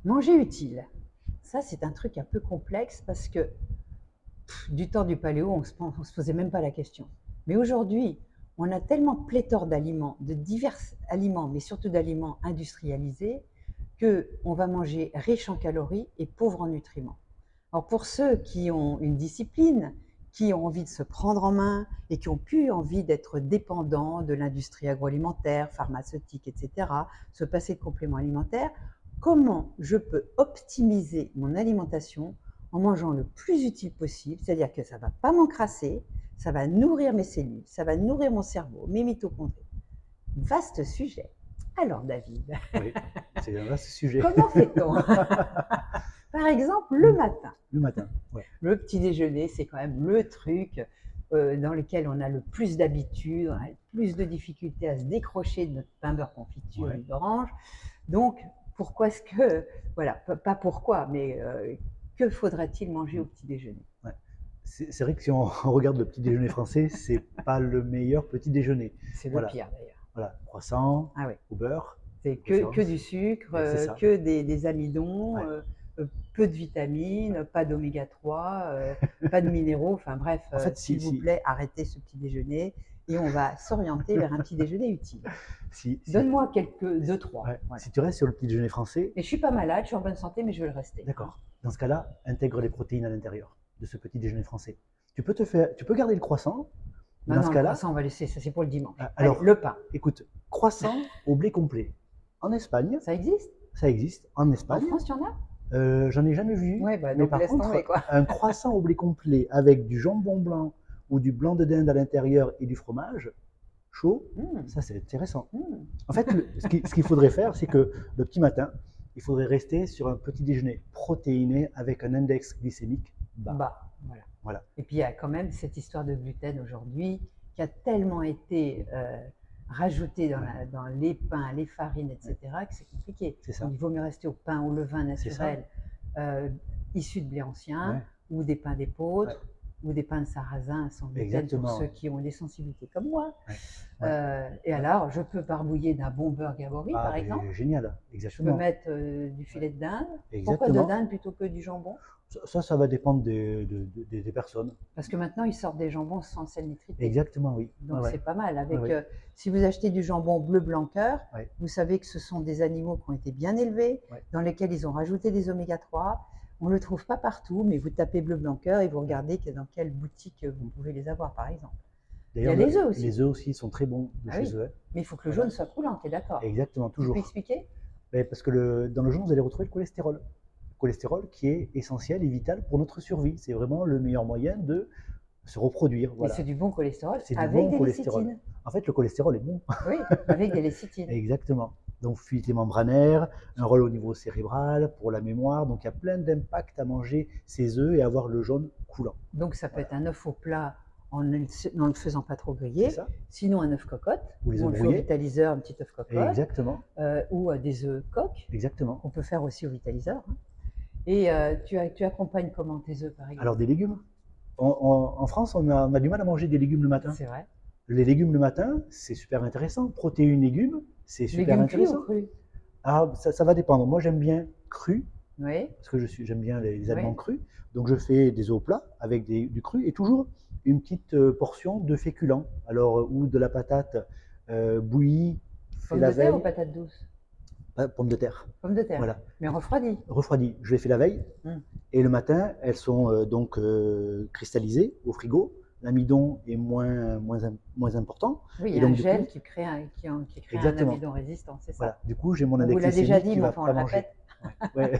Manger utile, ça c'est un truc un peu complexe parce que du temps du paléo, on se posait même pas la question. Mais aujourd'hui, on a tellement pléthore d'aliments, de divers aliments, mais surtout d'aliments industrialisés, qu'on va manger riche en calories et pauvre en nutriments. Alors pour ceux qui ont une discipline, qui ont envie de se prendre en main et qui ont plus envie d'être dépendants de l'industrie agroalimentaire, pharmaceutique, etc., se passer de compléments alimentaires, comment je peux optimiser mon alimentation en mangeant le plus utile possible, c'est-à-dire que ça ne va pas m'encrasser, ça va nourrir mes cellules, ça va nourrir mon cerveau, mes mitochondries. Vaste sujet. Alors David, Oui, c'est un vaste sujet. comment fait-on? Par exemple, le matin. Le matin, ouais. Le petit déjeuner, c'est quand même le truc dans lequel on a le plus d'habitude, on a le plus de difficultés à se décrocher de notre pain beurre confiture Ouais. d'orange. Donc, pourquoi est-ce que, voilà, pas pourquoi, mais que faudrait-il manger au petit déjeuner? Ouais. C'est vrai que si on regarde le petit déjeuner français, c'est pas le meilleur petit déjeuner. C'est le Voilà. pire d'ailleurs. Voilà, croissant, Ah oui. au beurre. C'est que du sucre, que des amidons, Ouais. peu de vitamines, pas d'oméga 3, pas de minéraux, enfin bref, En fait, s'il vous plaît, arrêtez ce petit déjeuner et on va s'orienter vers un petit déjeuner utile. Donne-moi deux, trois. Ouais. Voilà. Si tu restes sur le petit déjeuner français. Et je suis pas malade, je suis en bonne santé, mais je veux le rester. D'accord. Dans ce cas-là, intègre les protéines à l'intérieur de ce petit déjeuner français. Tu peux garder le croissant. Non, le croissant, on va laisser, ça c'est pour le dimanche. Alors, allez, le pain. Écoute, croissant au blé complet. En Espagne. Ça existe? Ça existe. En Espagne. En France, il y en a? J'en ai jamais vu. Ouais, bah, mais donc par laisse contre, tomber, quoi. un croissant au blé complet avec du jambon blanc ou du blanc de dinde à l'intérieur et du fromage chaud, ça c'est intéressant. En fait, ce qu'il faudrait faire, c'est que le petit matin, il faudrait rester sur un petit déjeuner protéiné avec un index glycémique bas. Voilà. Et puis il y a quand même cette histoire de gluten aujourd'hui qui a tellement été rajoutée dans les pains, les farines, etc., que c'est compliqué. Ça. Donc, il vaut mieux rester au pain, au levain naturel issu de blé ancien, ou des pains d'épeautre, ou des pains de sarrasin sans gluten pour ceux qui ont des sensibilités comme moi. Et alors, je peux barbouiller d'un bon beurre Gabori, par exemple. Génial, exactement. Je peux mettre du filet de dinde. Pourquoi de dinde plutôt que du jambon? Ça va dépendre des personnes. Parce que maintenant, ils sortent des jambons sans sel nitrité. Exactement, oui. Donc c'est pas mal. Si vous achetez du jambon bleu blanc cœur, vous savez que ce sont des animaux qui ont été bien élevés, dans lesquels ils ont rajouté des oméga 3. On ne le trouve pas partout, mais vous tapez bleu blanc cœur et vous regardez dans quelle boutique vous pouvez les avoir, par exemple. D'ailleurs, les œufs aussi. Les œufs aussi sont très bons de chez eux. Mais il faut que le jaune soit coulant, tu es d'accord? Exactement, toujours. Tu peux expliquer? Parce que dans le jaune, vous allez retrouver le cholestérol. Le cholestérol qui est essentiel et vital pour notre survie. C'est vraiment le meilleur moyen de se reproduire. Et c'est du bon cholestérol avec des lécithines. En fait, le cholestérol est bon. Oui, avec des lécithines. Exactement. Donc, fluidité membranaire, un rôle au niveau cérébral, pour la mémoire. Donc, il y a plein d'impacts à manger ces œufs et avoir le jaune coulant. Donc, ça peut être un œuf au plat en ne le faisant pas trop griller. Sinon, un œuf cocotte. Ou les œufs brouillés. Au vitaliseur, un petit œuf cocotte. Exactement. Ou des œufs coques. Exactement. On peut faire aussi au vitaliseur. Et tu accompagnes comment tes œufs, par exemple? Alors, des légumes. En France, on a du mal à manger des légumes le matin. C'est vrai. Les légumes le matin, c'est super intéressant. Protéines légumes, c'est super intéressant. Cuits ou crus? Ah, ça va dépendre. Moi, j'aime bien cru. Oui. Parce que j'aime bien les aliments crus. Donc, je fais des œufs au plat avec du cru et toujours une petite portion de féculents. Alors, ou de la patate bouillie, Pomme de terre ou patate douce? Pommes de terre. Pommes de terre. Voilà. Mais refroidies. Refroidies. Je les fais la veille. Et le matin, elles sont donc cristallisées au frigo. L'amidon est moins important. Oui, il y a un gel qui crée un amidon résistant, c'est ça. Voilà. Du coup, j'ai mon index glycémique. Vous l'a déjà dit, mais enfin, on le répète. Ouais.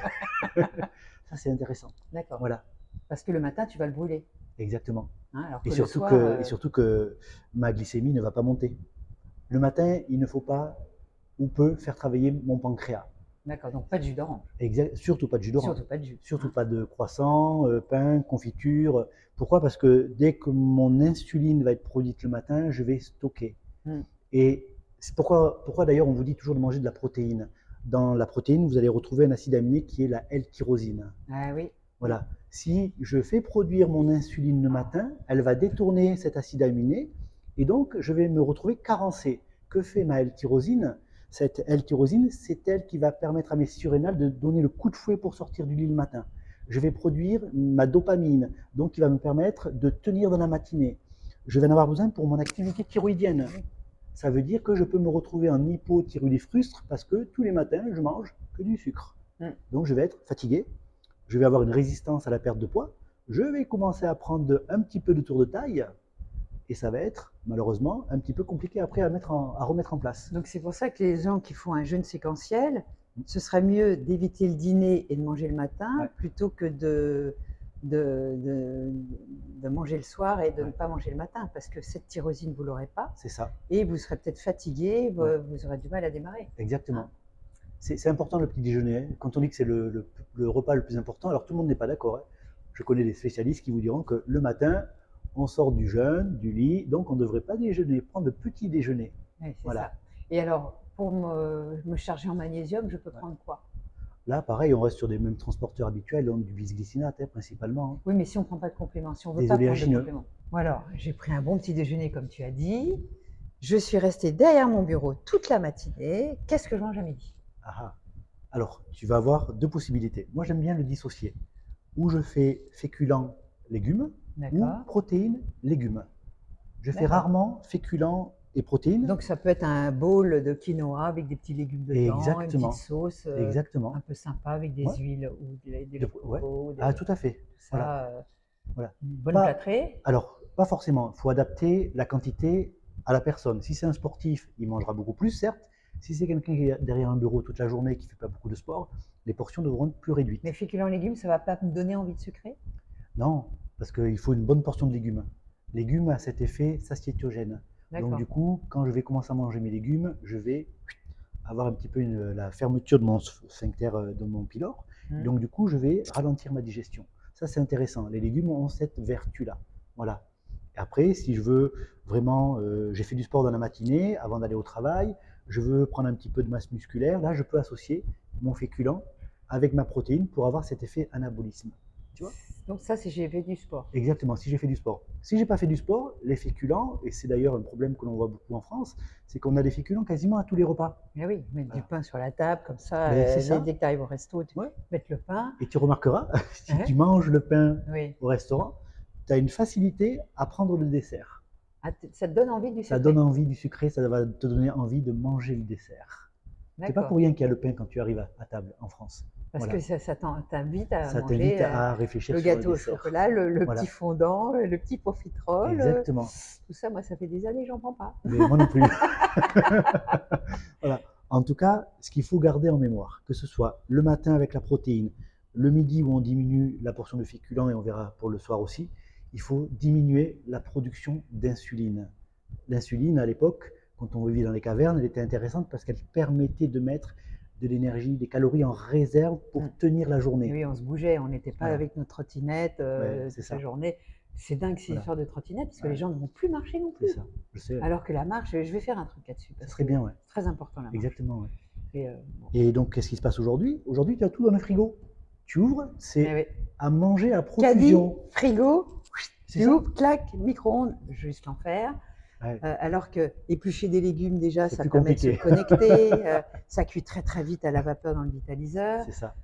Ça, c'est intéressant. D'accord. Voilà. Parce que le matin, tu vas le brûler. Exactement. Alors et surtout que ma glycémie ne va pas monter. Le matin, il ne faut pas ou peut faire travailler mon pancréas. D'accord, donc pas de jus d'orange. Surtout pas de jus d'orange. Surtout pas de jus. Surtout pas de croissant, pain, confiture. Pourquoi? Parce que dès que mon insuline va être produite le matin, je vais stocker. Et c'est pourquoi d'ailleurs on vous dit toujours de manger de la protéine. Dans la protéine, vous allez retrouver un acide aminé qui est la L-tyrosine. Ah oui. Voilà. Si je fais produire mon insuline le matin, elle va détourner cet acide aminé et donc je vais me retrouver carencé. Que fait ma L-tyrosine? Cette L-tyrosine, c'est elle qui va permettre à mes surrénales de donner le coup de fouet pour sortir du lit le matin. Je vais produire ma dopamine, donc qui va me permettre de tenir dans la matinée. Je vais en avoir besoin pour mon activité thyroïdienne. Ça veut dire que je peux me retrouver en hypothyroïdie frustre parce que tous les matins, je mange que du sucre. Donc je vais être fatigué, je vais avoir une résistance à la perte de poids, je vais commencer à prendre un petit peu de tour de taille, et ça va être malheureusement un petit peu compliqué après à remettre en place. Donc c'est pour ça que les gens qui font un jeûne séquentiel, ce serait mieux d'éviter le dîner et de manger le matin plutôt que de manger le soir et de ne pas manger le matin, parce que cette tyrosine, vous ne l'aurez pas. C'est ça. Et vous serez peut-être fatigué, vous aurez du mal à démarrer. Exactement. C'est important le petit déjeuner. Hein. Quand on dit que c'est le repas le plus important, alors tout le monde n'est pas d'accord. Hein. Je connais des spécialistes qui vous diront que le matin, on sort du jeûne, du lit, donc on ne devrait pas déjeuner, prendre le petit déjeuner. Oui, voilà. Ça. Et alors, pour me charger en magnésium, je peux prendre quoi? Là, pareil, on reste sur des mêmes transporteurs habituels, donc du bisglycinate principalement. Hein. Oui, mais si on ne prend pas de compléments, si on ne veut pas prendre de compléments. Bon, alors, j'ai pris un bon petit déjeuner, comme tu as dit. Je suis restée derrière mon bureau toute la matinée. Qu'est-ce que je mange à midi? Alors, tu vas avoir deux possibilités. Moi, j'aime bien le dissocier. Ou je fais féculents, légumes, ou protéines, légumes. Je fais rarement féculents et protéines. Donc, ça peut être un bowl de quinoa avec des petits légumes dedans, une petite sauce un peu sympa avec des huiles ou des coco. Tout à fait. Ça, voilà. Une bonne plâtrée. Alors, pas forcément. Il faut adapter la quantité à la personne. Si c'est un sportif, il mangera beaucoup plus, certes. Si c'est quelqu'un qui est derrière un bureau toute la journée et qui ne fait pas beaucoup de sport, les portions devront être plus réduites. Mais féculents et légumes, ça ne va pas me donner envie de sucrer? Non, parce qu'il faut une bonne portion de légumes. Légumes a cet effet satiétiogène. Donc du coup, quand je vais commencer à manger mes légumes, je vais avoir un petit peu la fermeture de mon sphincter, de mon pylore. Donc du coup, je vais ralentir ma digestion. Ça, c'est intéressant. Les légumes ont cette vertu-là. Voilà. Et après, si je veux vraiment, j'ai fait du sport dans la matinée avant d'aller au travail, je veux prendre un petit peu de masse musculaire, là, je peux associer mon féculent avec ma protéine pour avoir cet effet anabolisme. Tu vois? Donc ça, c'est si j'ai fait du sport. Exactement, si j'ai fait du sport. Si j'ai pas fait du sport, les féculents, et c'est d'ailleurs un problème que l'on voit beaucoup en France, c'est qu'on a des féculents quasiment à tous les repas. Mais oui, mettre du pain sur la table, comme ça, dès que tu arrives au resto, tu mets le pain. Et tu remarqueras, si tu manges le pain au restaurant, tu as une facilité à prendre le dessert. Ah, ça te donne envie du sucré? Ça donne envie du sucré, ça va te donner envie de manger le dessert. C'est pas pour rien qu'il y a le pain quand tu arrives à table en France. Parce que ça t'invite à ça manger t'invite à réfléchir le sur gâteau au chocolat, le petit fondant, le petit profiterole. Exactement. Tout ça, moi, ça fait des années que j'en prends pas. Mais moi non plus. Voilà. En tout cas, ce qu'il faut garder en mémoire, que ce soit le matin avec la protéine, le midi où on diminue la portion de féculents et on verra pour le soir aussi, il faut diminuer la production d'insuline. L'insuline, à l'époque, quand on vivait dans les cavernes, elle était intéressante parce qu'elle permettait de mettre de l'énergie, des calories en réserve pour tenir la journée. Oui, on se bougeait, on n'était pas avec notre trottinette toute la journée. C'est dingue ces histoires de trottinette parce que les gens ne vont plus marcher non plus. C'est ça, je sais. Alors que la marche, je vais faire un truc là-dessus. Ça serait bien, ouais. C'est très important la marche. Exactement, ouais. Et donc, qu'est-ce qui se passe aujourd'hui? Aujourd'hui, tu as tout dans le frigo. Tu ouvres, c'est à manger à profusion. Caddie, frigo, tu ouvres, clac, micro-ondes, juste l'enfer. Alors que éplucher des légumes, déjà, ça permet de se connecter. Ça cuit très très vite à la vapeur dans le vitaliseur. C'est ça.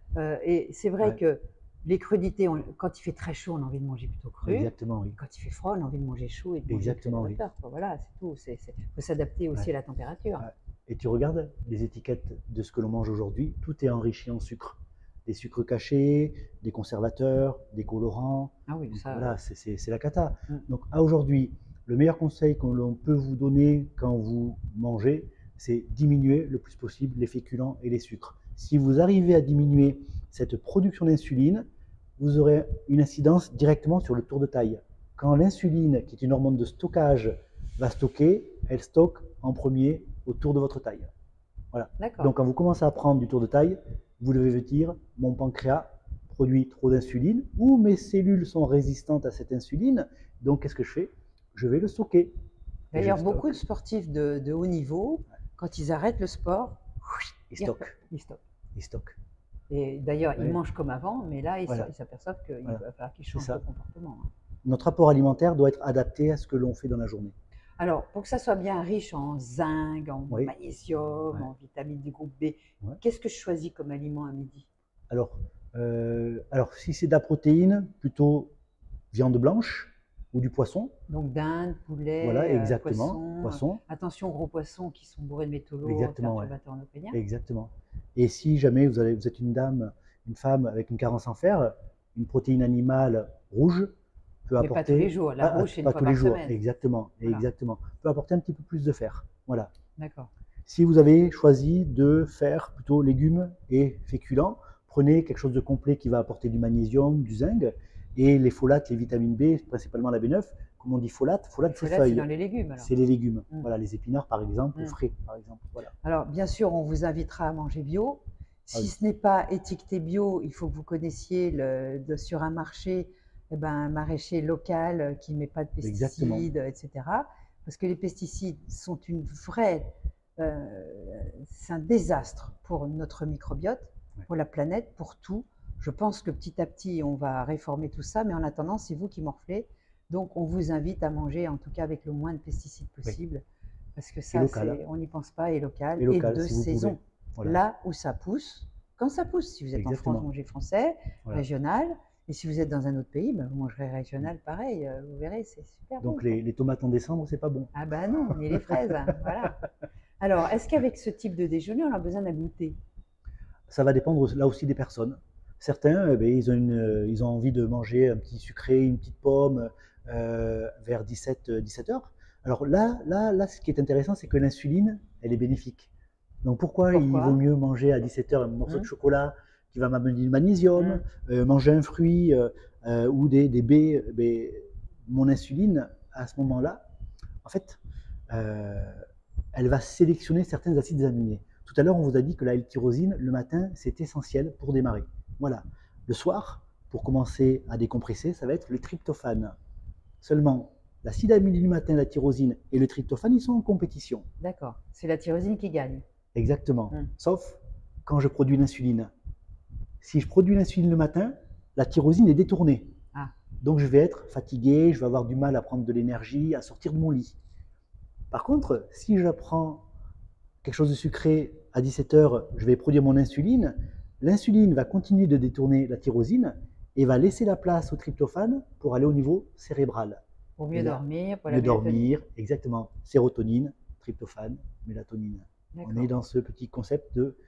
Et c'est vrai que les crudités, quand il fait très chaud, on a envie de manger plutôt cru. Exactement, oui. Quand il fait froid, on a envie de manger chaud et de manger à la vapeur. Voilà, c'est tout. Il faut s'adapter aussi à la température. Et tu regardes les étiquettes de ce que l'on mange aujourd'hui, tout est enrichi en sucre. Des sucres cachés, des conservateurs, des colorants. Ah oui, ça. Voilà, c'est la cata. Donc à aujourd'hui, le meilleur conseil que l'on peut vous donner quand vous mangez, c'est diminuer le plus possible les féculents et les sucres. Si vous arrivez à diminuer cette production d'insuline, vous aurez une incidence directement sur le tour de taille. Quand l'insuline, qui est une hormone de stockage, va stocker, elle stocke en premier au tour de votre taille. Voilà. Donc quand vous commencez à prendre du tour de taille, vous devez vous dire, mon pancréas produit trop d'insuline, ou mes cellules sont résistantes à cette insuline, donc qu'est-ce que je fais? Je vais le stocker. D'ailleurs, beaucoup de sportifs de haut niveau, quand ils arrêtent le sport, ils stockent. Ils stockent. Et d'ailleurs, ils mangent comme avant, mais là, ils s'aperçoivent qu'il va falloir qu'ils changent de comportement. Notre apport alimentaire doit être adapté à ce que l'on fait dans la journée. Alors, pour que ça soit bien riche en zinc, en Oui. magnésium, Ouais. en vitamines du groupe B, Ouais. qu'est-ce que je choisis comme aliment à midi? Alors, si c'est de la protéine, plutôt viande blanche ou du poisson. Donc dinde, Voilà, poulet, exactement, poisson. poisson. Attention aux gros poissons qui sont bourrés de métaux lourds, Exactement, ouais. perturbateurs endocriniens. Exactement. Et si jamais vous êtes une dame, une femme avec une carence en fer, une protéine animale rouge peut Mais pas tous les apporter, jours. La rouge, c'est une pas fois tous les par jours, semaine. exactement, Voilà. exactement, peut apporter un petit peu plus de fer. Voilà. D'accord. Si vous avez choisi de faire plutôt légumes et féculents, prenez quelque chose de complet qui va apporter du magnésium, du zinc, et les folates, les vitamines B, principalement la B9. Comme on dit folate, Les c'est folates, c'est feuilles. dans les légumes alors. C'est les légumes. Mm. Voilà, les épinards par exemple, Mm. frais par exemple. Voilà. Alors, bien sûr, on vous invitera à manger bio. Si Ah oui. ce n'est pas étiqueté bio, il faut que vous connaissiez sur un marché, un maraîcher local qui ne met pas de Exactement. pesticides, etc. Parce que les pesticides sont c'est un désastre pour notre microbiote, Ouais. pour la planète, pour tout. Je pense que petit à petit, on va réformer tout ça, mais en attendant, c'est vous qui morflez. Donc, on vous invite à manger, en tout cas avec le moins de pesticides possible. Parce que ça, local. on n'y pense pas, et local, Et local, de si vous saison. pouvez. Voilà. Là où ça pousse, quand ça pousse. Si vous êtes Exactement. en France, mangez français, Voilà. régional. Et si vous êtes dans un autre pays, vous mangerez régional pareil. Vous verrez, c'est super bon. Donc les tomates en décembre, c'est pas bon. Ah bah non, ni les fraises. Voilà. Alors, est-ce qu'avec ce type de déjeuner, on a besoin d'un goûter? Ça va dépendre là aussi des personnes. Certains, ils ont envie de manger un petit sucré, une petite pomme vers 17 heures. Alors là, ce qui est intéressant, c'est que l'insuline, elle est bénéfique. Donc pourquoi il vaut mieux manger à 17 heures un morceau de chocolat qui va m'amener du magnésium, manger un fruit ou des baies, mon insuline, à ce moment-là, en fait, elle va sélectionner certains acides aminés. Tout à l'heure, on vous a dit que la L-tyrosine, le matin, c'est essentiel pour démarrer. Voilà. Le soir, pour commencer à décompresser, ça va être le tryptophane. Seulement, l'acide aminé du matin, la tyrosine et le tryptophane, ils sont en compétition. D'accord. C'est la tyrosine qui gagne. Exactement. Sauf quand je produis l'insuline. Si je produis l'insuline le matin, la tyrosine est détournée. Ah. Donc je vais être fatigué, je vais avoir du mal à prendre de l'énergie, à sortir de mon lit. Par contre, si je prends quelque chose de sucré à 17 heures, je vais produire mon insuline. L'insuline va continuer de détourner la tyrosine et va laisser la place au tryptophane pour aller au niveau cérébral. Pour mieux dormir, pour la mieux dormir, exactement. Sérotonine, tryptophane, mélatonine. On est dans ce petit concept de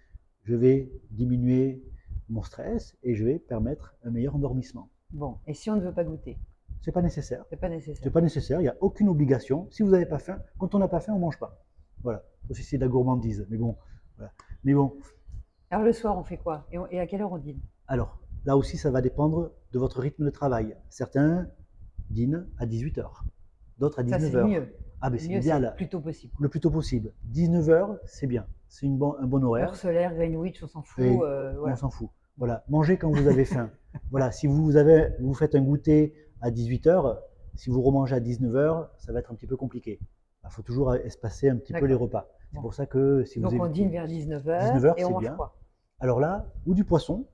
je vais diminuer mon stress et je vais permettre un meilleur endormissement. Bon, et si on ne veut pas goûter? C'est pas nécessaire. C'est pas nécessaire. C'est pas nécessaire, il n'y a aucune obligation. Si vous n'avez pas faim, quand on n'a pas faim, on ne mange pas. Voilà. Aussi, c'est de la gourmandise. Mais bon, voilà. Mais bon. Alors le soir, on fait quoi? Et à quelle heure on dîne? Alors, là aussi, ça va dépendre de votre rythme de travail. Certains dînent à 18h, d'autres à 19h. Ça, c'est mieux. Ah, mais c'est idéal. Le plus tôt possible. Le plus tôt possible. 19h, c'est bien. C'est un bon horaire. Heure solaire, Greenwich, on s'en fout. Voilà. On s'en fout. Voilà. Mangez quand vous avez faim. Voilà. Si vous faites un goûter à 18h, si vous remangez à 19h, ça va être un petit peu compliqué. Il faut toujours espacer un petit peu les repas. C'est pour ça que si vous Donc on dîne vers 19h et on mange quoi? Alors là, ou du poisson,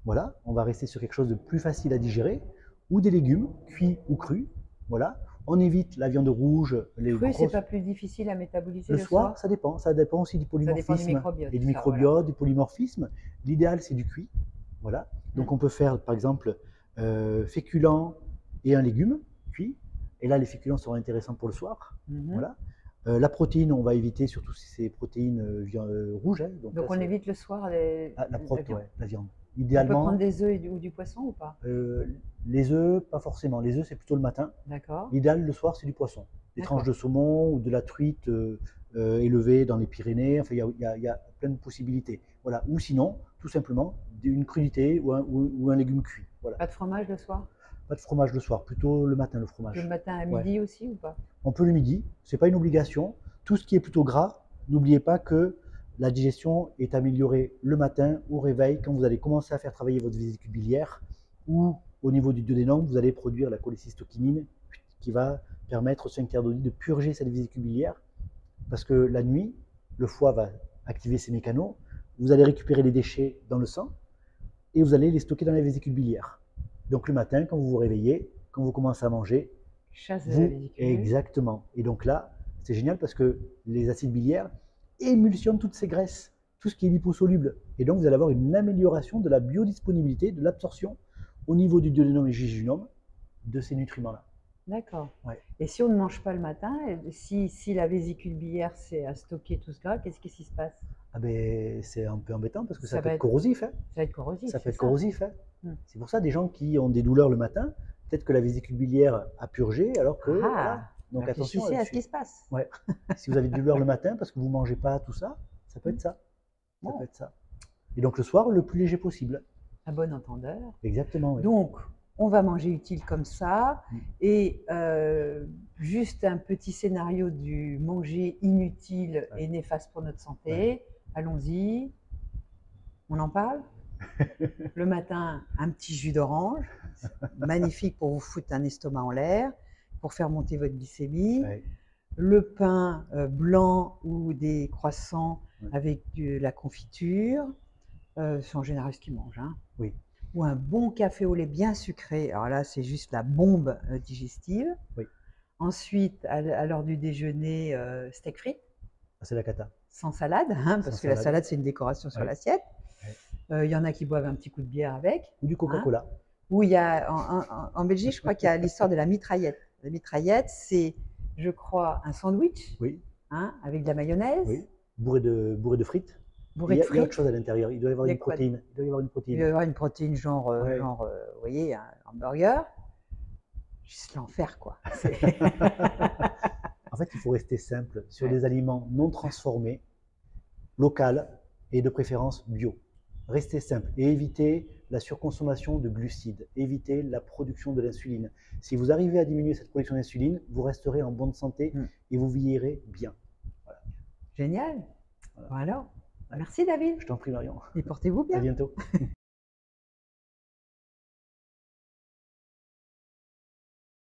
voilà, on va rester sur quelque chose de plus facile à digérer, ou des légumes, cuits ou crus, voilà. On évite la viande rouge, les cru, c'est pas plus difficile à métaboliser le soir? Ça dépend aussi du polymorphisme et du microbiote, du polymorphisme. L'idéal, c'est du cuit, voilà. Donc on peut faire par exemple féculent et un légume cuit. Et là, les féculents seront intéressants pour le soir. Voilà. La protéine, on va éviter, surtout si c'est protéines rouges. Hein. Donc on évite le soir la viande. Idéalement, on peut prendre des œufs ou du poisson ou pas? Les œufs, pas forcément. Les œufs, c'est plutôt le matin. D'accord. L'idéal, le soir, c'est du poisson. Des tranches de saumon ou de la truite élevée dans les Pyrénées. Enfin, il y a plein de possibilités. Voilà. Ou sinon, tout simplement, une crudité ou un légume cuit. Voilà. Pas de fromage le soir? Pas de fromage le soir, plutôt le matin le fromage. Le matin à midi aussi ou pas? On peut le midi, c'est pas une obligation. Tout ce qui est plutôt gras, n'oubliez pas que la digestion est améliorée le matin au réveil quand vous allez commencer à faire travailler votre vésicule biliaire ou au niveau du duodénum, vous allez produire la cholécystokinine qui va permettre au sphincter d'Oddi de purger cette vésicule biliaire parce que la nuit, le foie va activer ses mécanos, vous allez récupérer les déchets dans le sang et vous allez les stocker dans la vésicule biliaire. Donc le matin, quand vous vous réveillez, quand vous commencez à manger, chasse de la vésicule. Exactement. Et donc là, c'est génial parce que les acides biliaires émulsionnent toutes ces graisses, tout ce qui est liposoluble. Et donc, vous allez avoir une amélioration de la biodisponibilité, de l'absorption au niveau du duodénum et jejunum de ces nutriments-là. D'accord. Ouais. Et si on ne mange pas le matin, si la vésicule biliaire c'est à stocker tout ce gras, qu'est-ce qui se passe? Ah ben, c'est un peu embêtant parce que ça peut va être corrosif. Hein. Ça va être corrosif. Ça peut c'est être corrosif. Hein. Hmm. C'est pour ça des gens qui ont des douleurs le matin, peut-être que la vésicule biliaire a purgé alors que. Voilà. Donc attention à ce qui se passe. Ouais. Si vous avez des douleurs le matin parce que vous ne mangez pas tout ça, ça peut être ça. Bon. Ça peut être ça. Et donc le soir, le plus léger possible. À bon entendeur. Exactement. Oui. Donc, on va manger utile comme ça. Et juste un petit scénario du manger inutile et néfaste pour notre santé. Ouais. Allons-y. On en parle. Le matin, un petit jus d'orange. Magnifique pour vous foutre un estomac en l'air, pour faire monter votre glycémie. Ouais. Le pain blanc ou des croissants avec de la confiture. C'est en général ce qu'ils mangent. Hein. Oui. Ou un bon café au lait bien sucré. Alors là, c'est juste la bombe digestive. Oui. Ensuite, à l'heure du déjeuner, steak frites. C'est la cata. Sans salade, hein, parce que la salade, c'est une décoration sur l'assiette. Il y en a qui boivent un petit coup de bière avec. Ou du Coca-Cola. Hein. Ou il y a, en Belgique, je crois qu'il y a l'histoire de la mitraillette. La mitraillette, c'est, je crois, un sandwich hein, avec de la mayonnaise. Oui. Bourré de frites. Il y a autre chose à l'intérieur. Il doit y avoir une protéine. Il doit y avoir une protéine. Il doit y avoir une protéine, genre, vous voyez, un hamburger. Juste l'enfer, quoi. En fait, il faut rester simple sur des aliments non transformés, locaux et de préférence bio. Restez simple et évitez la surconsommation de glucides. Évitez la production de l'insuline. Si vous arrivez à diminuer cette production d'insuline, vous resterez en bonne santé et vous vieillirez bien. Voilà. Génial. Voilà. Merci David. Je t'en prie Marion. Et portez-vous bien. À bientôt.